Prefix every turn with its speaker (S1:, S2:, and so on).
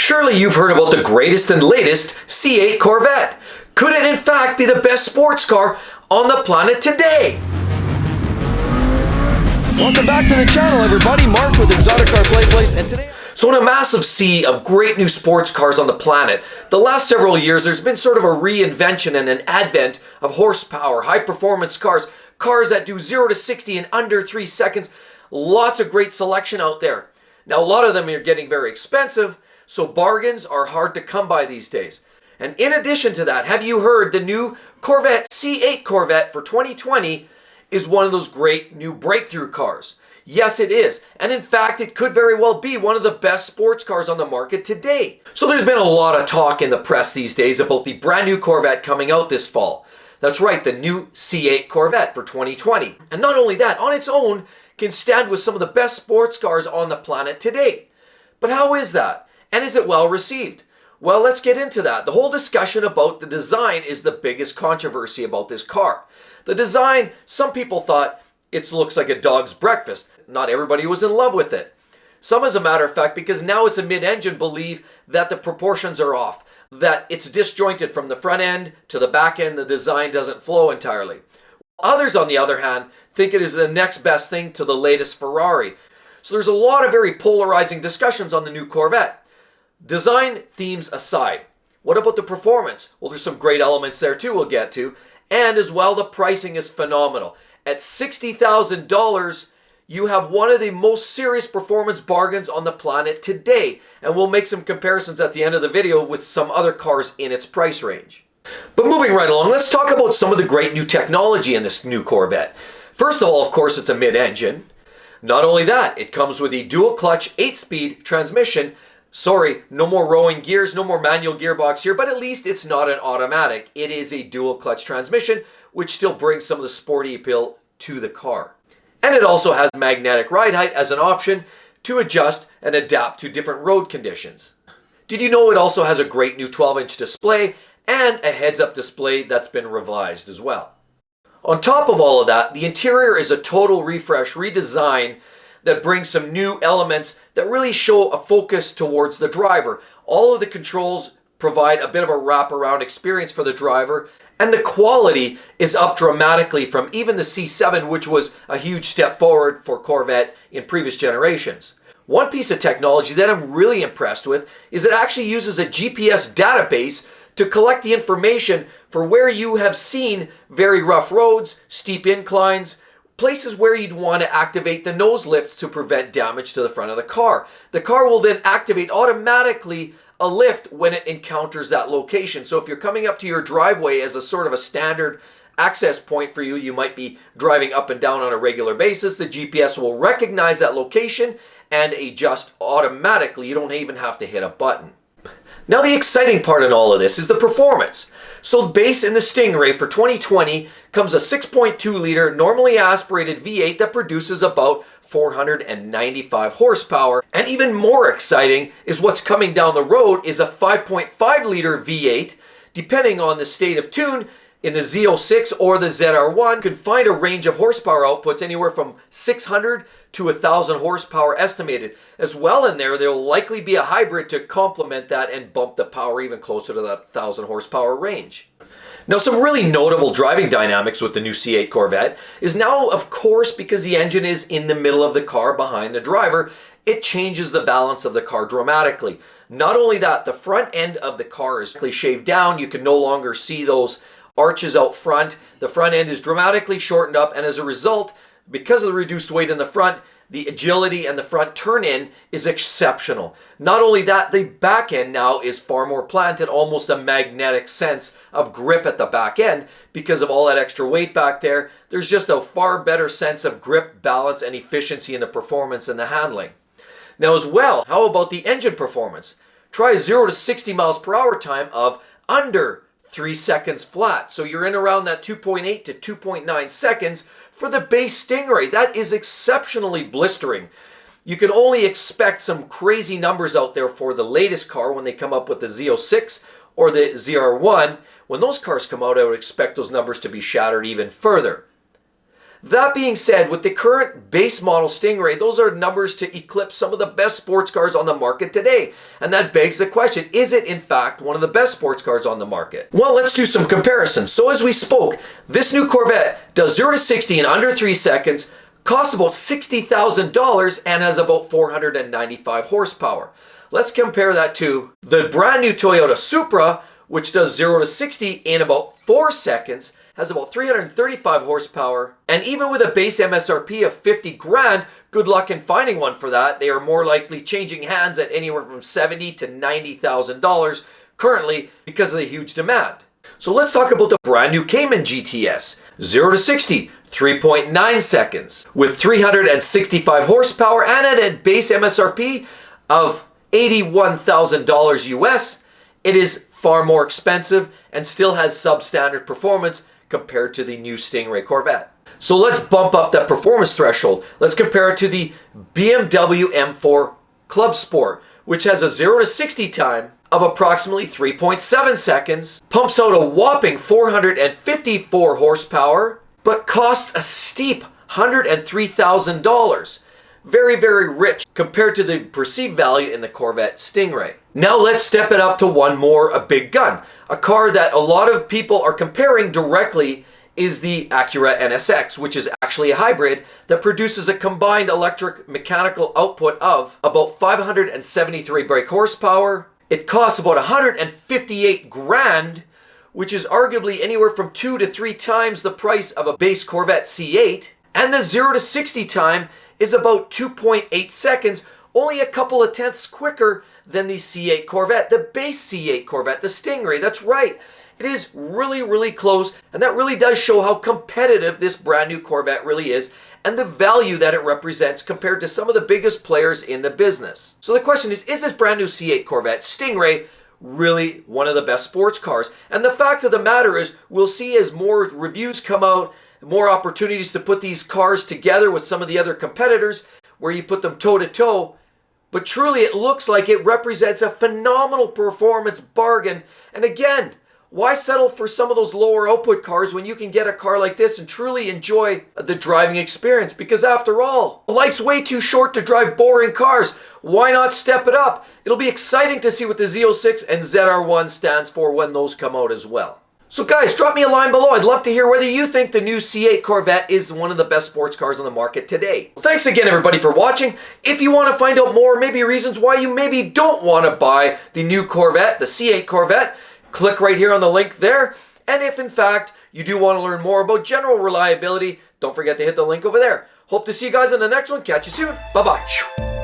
S1: Surely you've heard about the greatest and latest C8 Corvette. Could it in fact be the best sports car on the planet today?
S2: Welcome back to the channel, everybody. Mark with exoticcarplayplace, and today...
S1: So in a massive sea of great new sports cars on the planet, the last several years there's been sort of a reinvention and an advent of horsepower, high-performance cars, cars that do 0 to 60 in under 3 seconds. Lots of great selection out there. Now a lot of them are getting very expensive, so bargains are hard to come by these days. And in addition to that, have you heard the new Corvette C8 Corvette for 2020 is one of those great new breakthrough cars? Yes, it is. And in fact, it could very well be one of the best sports cars on the market today. So there's been a lot of talk in the press these days about the brand new Corvette coming out this fall. That's right, the new C8 Corvette for 2020. And not only that, on its own, can stand with some of the best sports cars on the planet today. But how is that? And is it well received? Well, let's get into that. The whole discussion about the design is the biggest controversy about this car. The design, some people thought it looks like a dog's breakfast. Not everybody was in love with it. Some, as a matter of fact, because now it's a mid-engine, believe that the proportions are off, that it's disjointed from the front end to the back end, the design doesn't flow entirely. Others, on the other hand, think it is the next best thing to the latest Ferrari. So there's a lot of very polarizing discussions on the new Corvette. Design themes aside, what about the performance? Well, there's some great elements there too we'll get to. And as well, the pricing is phenomenal. At $60,000, you have one of the most serious performance bargains on the planet today. And we'll make some comparisons at the end of the video with some other cars in its price range. But moving right along, let's talk about some of the great new technology in this new Corvette. First of all, of course, it's a mid-engine. Not only that, it comes with a dual-clutch 8-speed transmission. Sorry, no more rowing gears, no more manual gearbox here, but at least it's not an automatic. It is a dual-clutch transmission, which still brings some of the sporty appeal to the car. And it also has magnetic ride height as an option to adjust and adapt to different road conditions. Did you know it also has a great new 12-inch display and a heads-up display that's been revised as well? On top of all of that, the interior is a total refresh, redesign that brings some new elements that really show a focus towards the driver. All of the controls provide a bit of a wraparound experience for the driver, and the quality is up dramatically from even the C7, which was a huge step forward for Corvette in previous generations. One piece of technology that I'm really impressed with is it actually uses a GPS database to collect the information for where you have seen very rough roads, steep inclines, places where you'd want to activate the nose lift to prevent damage to the front of the car. The car will then activate automatically a lift when it encounters that location. So if you're coming up to your driveway as a sort of a standard access point for you, you might be driving up and down on a regular basis, the GPS will recognize that location and adjust automatically. You don't even have to hit a button. Now the exciting part in all of this is the performance. So the base in the Stingray for 2020 comes a 6.2 liter normally aspirated V8 that produces about 495 horsepower. And even more exciting is what's coming down the road is a 5.5 liter V8. Depending on the state of tune, in the Z06 or the ZR1, could find a range of horsepower outputs anywhere from 600 to 1,000 horsepower estimated. As well in there will likely be a hybrid to complement that and bump the power even closer to that 1,000 horsepower range. Now, some really notable driving dynamics with the new C8 Corvette is now, of course, because the engine is in the middle of the car behind the driver, it changes the balance of the car dramatically. Not only that, the front end of the car is shaved down. You can no longer see those arches out front. The front end is dramatically shortened up, and as a result, because of the reduced weight in the front, the agility and the front turn-in is exceptional. Not only that, the back end now is far more planted, almost a magnetic sense of grip at the back end because of all that extra weight back there. There's just a far better sense of grip, balance, and efficiency in the performance and the handling. Now as well, how about the engine performance? Try a 0 to 60 miles per hour time of under 3 seconds flat. So you're in around that 2.8 to 2.9 seconds for the base Stingray. That is exceptionally blistering. You can only expect some crazy numbers out there for the latest car when they come up with the Z06 or the ZR1. When those cars come out, I would expect those numbers to be shattered even further. That being said, with the current base model Stingray, those are numbers to eclipse some of the best sports cars on the market today. And that begs the question, is it in fact one of the best sports cars on the market? Well, let's do some comparisons. So as we spoke, this new Corvette does 0 to 60 in under 3 seconds, costs about $60,000, and has about 495 horsepower. Let's compare that to the brand new Toyota Supra, which does 0 to 60 in about 4 seconds, has about 335 horsepower, and even with a base MSRP of 50 grand, good luck in finding one for that. They are more likely changing hands at anywhere from $70,000 to $90,000 currently because of the huge demand. So let's talk about the brand new Cayman GTS. 0 to 60, 3.9 seconds, with 365 horsepower and at a base MSRP of $81,000 US. It is far more expensive and still has substandard performance compared to the new Stingray Corvette. So let's bump up that performance threshold. Let's compare it to the BMW M4 Club Sport, which has a 0 to 60 time of approximately 3.7 seconds, pumps out a whopping 454 horsepower, but costs a steep $103,000. Very, very rich compared to the perceived value in the Corvette Stingray. Now let's step it up to one more, a big gun. A car that a lot of people are comparing directly is the Acura NSX, which is actually a hybrid that produces a combined electric mechanical output of about 573 brake horsepower. It costs about 158 grand, which is arguably anywhere from 2 to 3 times the price of a base Corvette C8. And the 0 to 60 time is about 2.8 seconds, only a couple of tenths quicker than the C8 Corvette, the base C8 Corvette, the Stingray. That's right. It is really, really close, and that really does show how competitive this brand new Corvette really is and the value that it represents compared to some of the biggest players in the business. So the question is this brand new C8 Corvette Stingray really one of the best sports cars? And the fact of the matter is, we'll see as more reviews come out, more opportunities to put these cars together with some of the other competitors where you put them toe to toe. But truly it looks like it represents a phenomenal performance bargain. And again, why settle for some of those lower output cars when you can get a car like this and truly enjoy the driving experience? Because after all, life's way too short to drive boring cars. Why not step it up? It'll be exciting to see what the Z06 and ZR1 stands for when those come out as well. So guys, drop me a line below. I'd love to hear whether you think the new C8 Corvette is one of the best sports cars on the market today. Thanks again everybody for watching. If you want to find out more, maybe reasons why you maybe don't want to buy the new Corvette, the C8 Corvette, click right here on the link there. And if in fact you do want to learn more about general reliability, don't forget to hit the link over there. Hope to see you guys in the next one. Catch you soon. Bye-bye.